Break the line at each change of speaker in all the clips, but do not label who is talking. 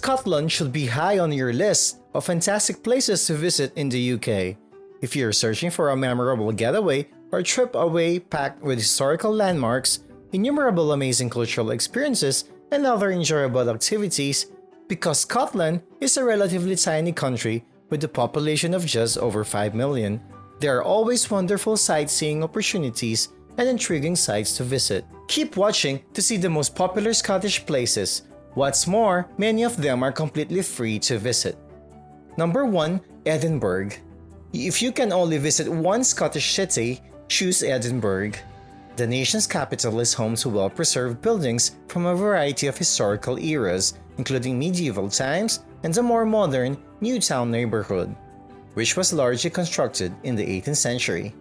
Scotland should be high on your list of fantastic places to visit in the UK. If you're searching for a memorable getaway or trip away packed with historical landmarks, innumerable amazing cultural experiences, and other enjoyable activities, because Scotland is a relatively tiny country with a population of just over 5 million, there are always wonderful sightseeing opportunities and intriguing sites to visit. Keep watching to see the most popular Scottish places. What's more, many of them are completely free to visit. Number 1. Edinburgh. If you can only visit one Scottish city, choose Edinburgh. The nation's capital is home to well-preserved buildings from a variety of historical eras, including medieval times and the more modern Newtown neighborhood, which was largely constructed in the 18th century.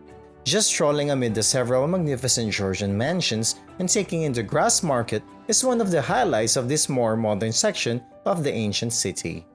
Just strolling amid the several magnificent Georgian mansions and taking in the grass market is one of the highlights of this more modern section of the ancient city.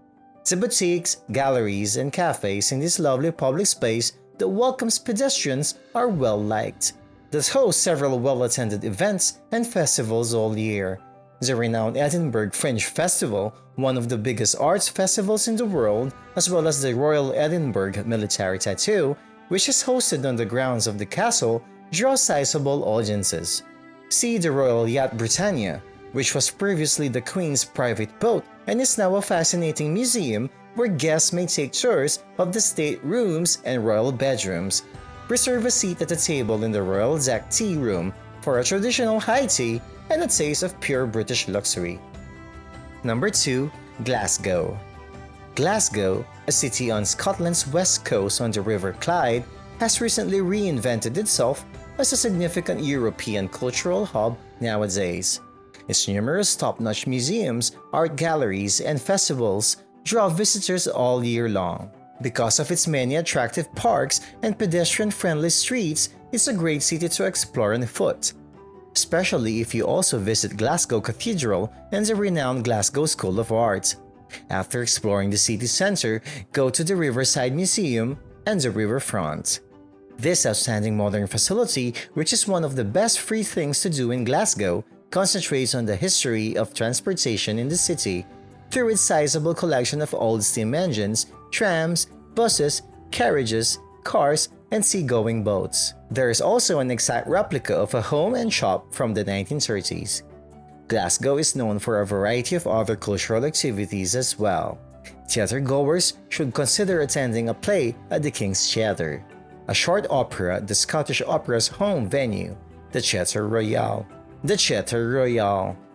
The boutiques, galleries, and cafes in this lovely public space that welcomes pedestrians are well liked. That hosts several well-attended events and festivals all year. The renowned Edinburgh Fringe Festival, one of the biggest arts festivals in the world, as well as the Royal Edinburgh Military Tattoo, which is hosted on the grounds of the castle, draws sizable audiences. See the Royal Yacht Britannia, which was previously the Queen's private boat and is now a fascinating museum where guests may take tours of the state rooms and royal bedrooms. Reserve a seat at the table in the Royal Deck Tea Room for a traditional high tea and a taste of pure British luxury. Number 2. Glasgow. Glasgow, a city on Scotland's west coast on the River Clyde, has recently reinvented itself as a significant European cultural hub nowadays. Its numerous top-notch museums, art galleries, and festivals draw visitors all year long. Because of its many attractive parks and pedestrian-friendly streets, it's a great city to explore on foot, especially if you also visit Glasgow Cathedral and the renowned Glasgow School of Art. After exploring the city center, go to the Riverside Museum and the riverfront. This outstanding modern facility, which is one of the best free things to do in Glasgow, concentrates on the history of transportation in the city through its sizable collection of old steam engines, trams, buses, carriages, cars, and seagoing boats. There is also an exact replica of a home and shop from the 1930s. Glasgow is known for a variety of other cultural activities as well. Theatre-goers should consider attending a play at the King's Theatre, a short opera at the Scottish Opera's home venue, the Theatre Royal,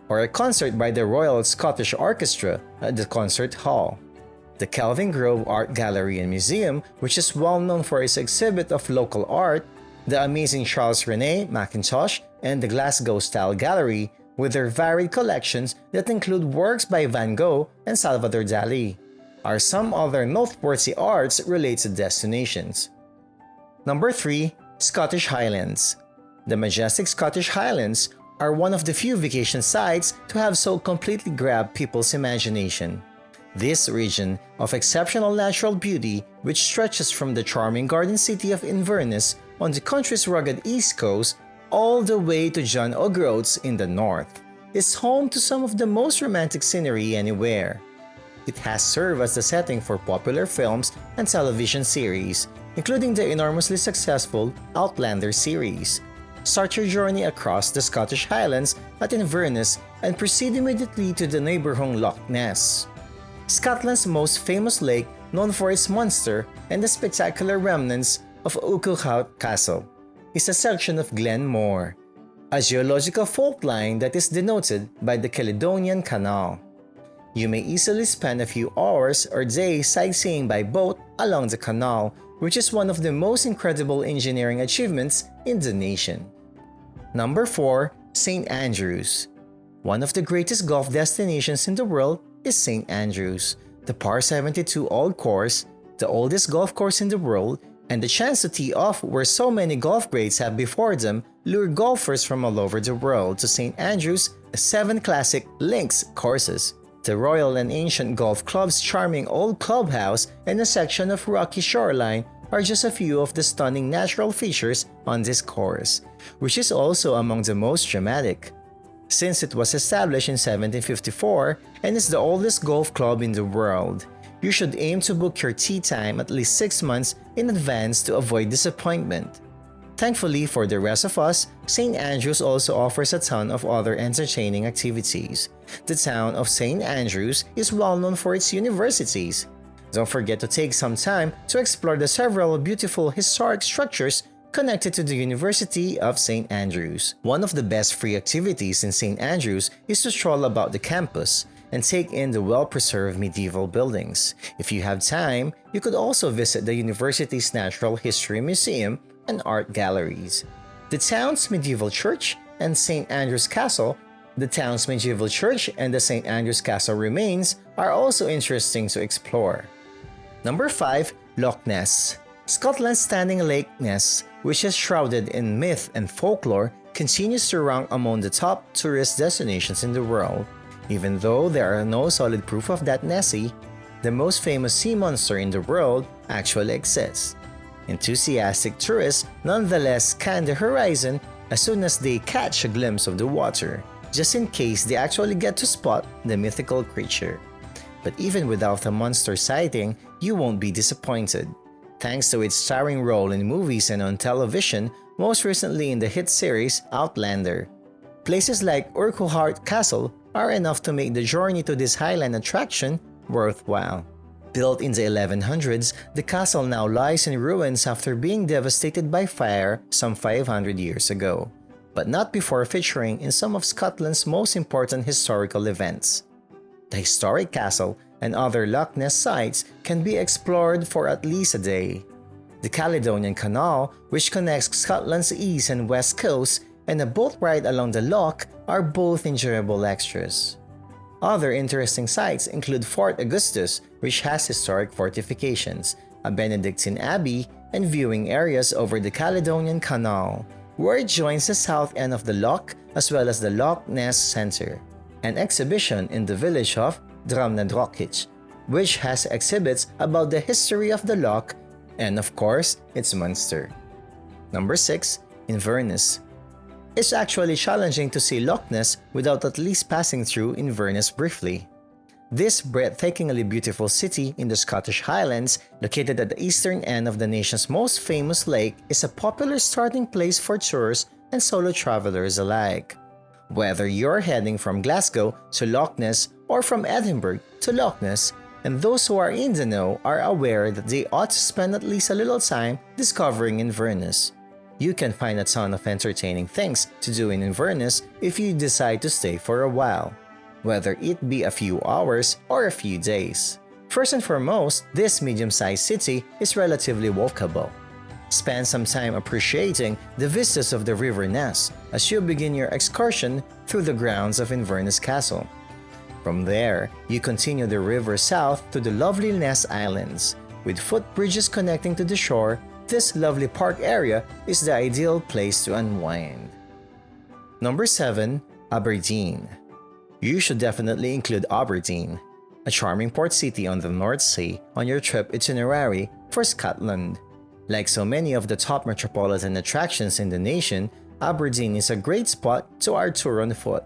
or a concert by the Royal Scottish Orchestra at the Concert Hall. The Kelvin Grove Art Gallery and Museum, which is well known for its exhibit of local art, the amazing Charles René Mackintosh, and the Glasgow Style Gallery, with their varied collections that include works by Van Gogh and Salvador Dali, are some other noteworthy arts-related destinations. Number 3. Scottish Highlands. The majestic Scottish Highlands are one of the few vacation sites to have so completely grabbed people's imagination. This region of exceptional natural beauty, which stretches from the charming garden city of Inverness on the country's rugged east coast all the way to John O'Groats in the north, is home to some of the most romantic scenery anywhere. It has served as the setting for popular films and television series, including the enormously successful Outlander series. Start your journey across the Scottish Highlands at Inverness and proceed immediately to the neighboring Loch Ness, Scotland's most famous lake, known for its monster and the spectacular remnants of Ukuhout Castle, is a section of Glen Moor, a geological fault line that is denoted by the Caledonian Canal. You may easily spend a few hours or days sightseeing by boat along the canal, which is one of the most incredible engineering achievements in the nation. Number 4. St. Andrews. One of the greatest golf destinations in the world is St. Andrews, the par 72 old course, the oldest golf course in the world, and the chance to tee off where so many golf greats have before them lure golfers from all over the world to St. Andrews' 7 classic links courses. The Royal and Ancient Golf Club's charming old clubhouse and a section of rocky shoreline are just a few of the stunning natural features on this course, which is also among the most dramatic. since it was established in 1754 and is the oldest golf club in the world. You should aim to book your tee time at least 6 months in advance to avoid disappointment. Thankfully for the rest of us, St. Andrews also offers a ton of other entertaining activities. The town of St. Andrews is well known for its universities. Don't forget to take some time to explore the several beautiful historic structures connected to the University of St. Andrews. One of the best free activities in St. Andrews is to stroll about the campus and take in the well-preserved medieval buildings. If you have time, you could also visit the university's Natural History Museum and art galleries. The town's medieval church and St. Andrew's Castle, the town's medieval church and the St. Andrew's Castle remains are also interesting to explore. Number 5. Loch Ness. Scotland's standing Lake Ness, which is shrouded in myth and folklore, continues to rank among the top tourist destinations in the world. Even though there are no solid proof of that Nessie, the most famous sea monster in the world actually exists. Enthusiastic tourists nonetheless scan the horizon as soon as they catch a glimpse of the water, just in case they actually get to spot the mythical creature. But even without the monster sighting, you won't be disappointed. Thanks to its starring role in movies and on television, most recently in the hit series Outlander. Places like Urquhart Castle are enough to make the journey to this Highland attraction worthwhile. Built in the 1100s, the castle now lies in ruins after being devastated by fire some 500 years ago, but not before featuring in some of Scotland's most important historical events. The historic castle and other Loch Ness sites can be explored for at least a day. The Caledonian Canal, which connects Scotland's east and west coast, and a boat ride along the loch are both enjoyable extras. Other interesting sites include Fort Augustus, which has historic fortifications, a Benedictine abbey, and viewing areas over the Caledonian Canal, where it joins the south end of the loch as well as the Loch Ness Centre. An exhibition in the village of Drumnadrochich, which has exhibits about the history of the loch and, of course, its monster. Number 6. Inverness. It's actually challenging to see Loch Ness without at least passing through Inverness briefly. This breathtakingly beautiful city in the Scottish Highlands, located at the eastern end of the nation's most famous lake, is a popular starting place for tourists and solo travelers alike. Whether you're heading from Glasgow to Loch Ness or from Edinburgh to Loch Ness, and those who are in the know are aware that they ought to spend at least a little time discovering Inverness. You can find a ton of entertaining things to do in Inverness if you decide to stay for a while, whether it be a few hours or a few days. First and foremost, this medium-sized city is relatively walkable. Spend some time appreciating the vistas of the River Ness as you begin your excursion through the grounds of Inverness Castle. From there, you continue the river south to the lovely Ness Islands. With footbridges connecting to the shore, this lovely park area is the ideal place to unwind. Number 7. Aberdeen. You should definitely include Aberdeen, a charming port city on the North Sea, on your trip itinerary for Scotland. Like so many of the top metropolitan attractions in the nation, Aberdeen is a great spot to our tour on foot.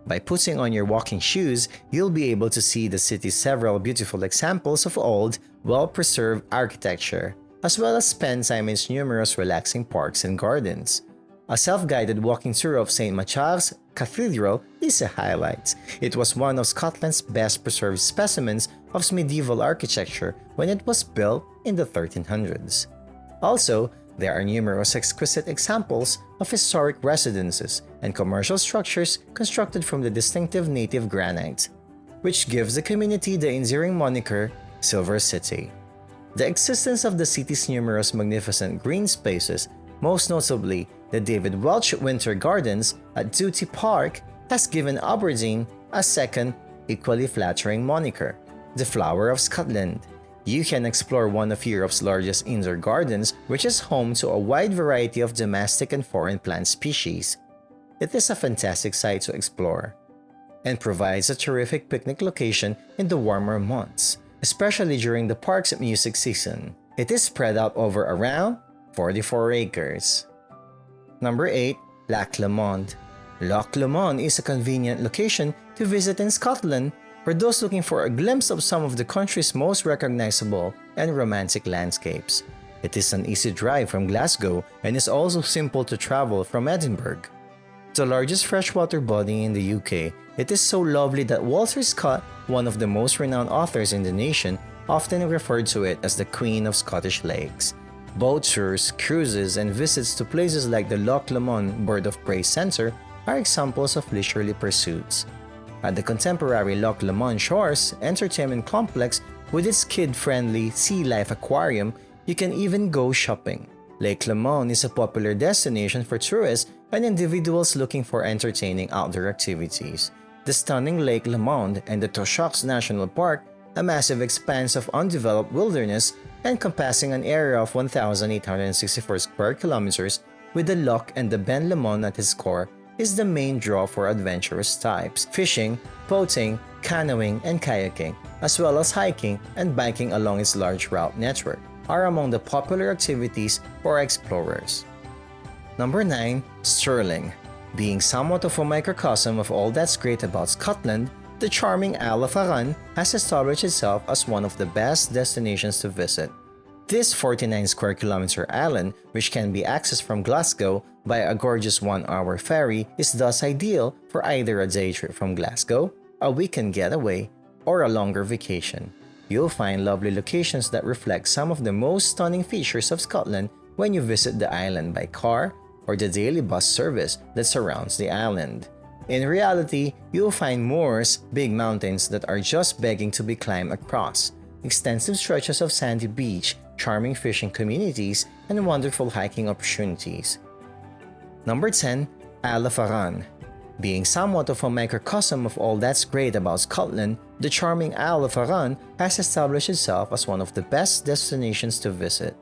By putting on your walking shoes, you'll be able to see the city's several beautiful examples of old, well-preserved architecture, as well as spend time in its numerous relaxing parks and gardens. A self-guided walking tour of St. Machair's Cathedral is a highlight. It was one of Scotland's best preserved specimens of medieval architecture when it was built in the 1300s. Also, there are numerous exquisite examples of historic residences and commercial structures constructed from the distinctive native granite, which gives the community the endearing moniker Silver City. The existence of the city's numerous magnificent green spaces, most notably the David Welch Winter Gardens at Duty Park, has given Aberdeen a second, equally flattering moniker, the Flower of Scotland. You can explore one of Europe's largest indoor gardens, which is home to a wide variety of domestic and foreign plant species. It is a fantastic site to explore, and provides a terrific picnic location in the warmer months, especially during the park's music season. It is spread out over around 44 acres. Number 8. Loch Lemon. Loch Lemon is a convenient location to visit in Scotland for those looking for a glimpse of some of the country's most recognizable and romantic landscapes. It is an easy drive from Glasgow and is also simple to travel from Edinburgh. The largest freshwater body in the UK, it is so lovely that Walter Scott, one of the most renowned authors in the nation, often referred to it as the Queen of Scottish Lakes. Boat tours, cruises, and visits to places like the Loch Lemon Bird of Prey Centre are examples of leisurely pursuits. At the contemporary Loch Lemon Shores Entertainment Complex with its kid-friendly sea life aquarium, you can even go shopping. Lake Lemon is a popular destination for tourists and individuals looking for entertaining outdoor activities. The stunning Lake Lemon and the Toshax National Park, a massive expanse of undeveloped wilderness encompassing an area of 1,864 square kilometers with the loch and the Ben Lemon at its core, is the main draw for adventurous types. Fishing, boating, canoeing, and kayaking, as well as hiking and biking along its large route network, are among the popular activities for explorers. Number 9. Stirling. Being somewhat of a microcosm of all that's great about Scotland, the charming Isle of Arran has established itself as one of the best destinations to visit. This 49 square kilometer island, which can be accessed from Glasgow by a gorgeous 1-hour ferry, is thus ideal for either a day trip from Glasgow, a weekend getaway, or a longer vacation. You'll find lovely locations that reflect some of the most stunning features of Scotland when you visit the island by car or the daily bus service that surrounds the island. In reality, you'll find moors, big mountains that are just begging to be climbed across, extensive stretches of sandy beach, charming fishing communities, and wonderful hiking opportunities. Number 10. Isle of Arran. Being somewhat of a microcosm of all that's great about Scotland, the charming Isle of Arran has established itself as one of the best destinations to visit.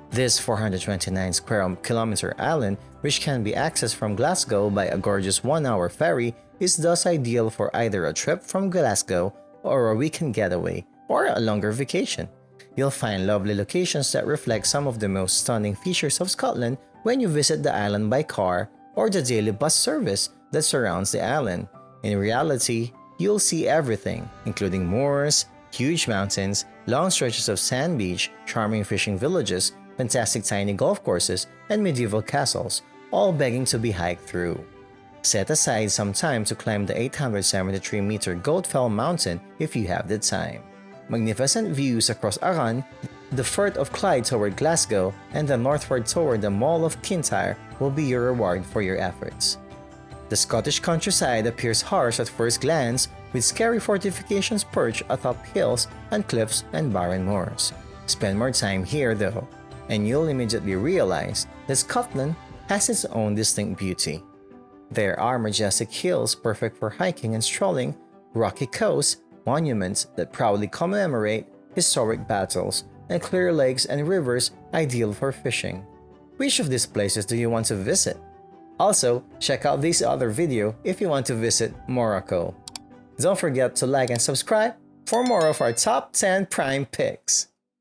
This 429 square kilometer island, which can be accessed from Glasgow by a gorgeous 1-hour ferry, is thus ideal for either a trip from Glasgow or a weekend getaway or a longer vacation. You'll find lovely locations that reflect some of the most stunning features of Scotland when you visit the island by car or the daily bus service that surrounds the island. In reality, you'll see everything, including moors, huge mountains, long stretches of sand beach, charming fishing villages, fantastic tiny golf courses, and medieval castles, all begging to be hiked through. Set aside some time to climb the 873-meter Goatfell Mountain if you have the time. Magnificent views across Arran, the Firth of Clyde toward Glasgow, and the northward toward the Mall of Kintyre will be your reward for your efforts. The Scottish countryside appears harsh at first glance, with scary fortifications perched atop hills and cliffs and barren moors. Spend more time here though, and you'll immediately realize that Scotland has its own distinct beauty. There are majestic hills perfect for hiking and strolling, rocky coasts, monuments that proudly commemorate historic battles, and clear lakes and rivers ideal for fishing. Which of these places do you want to visit? Also, check out this other video if you want to visit Morocco. Don't forget to like and subscribe for more of our top 10 prime picks.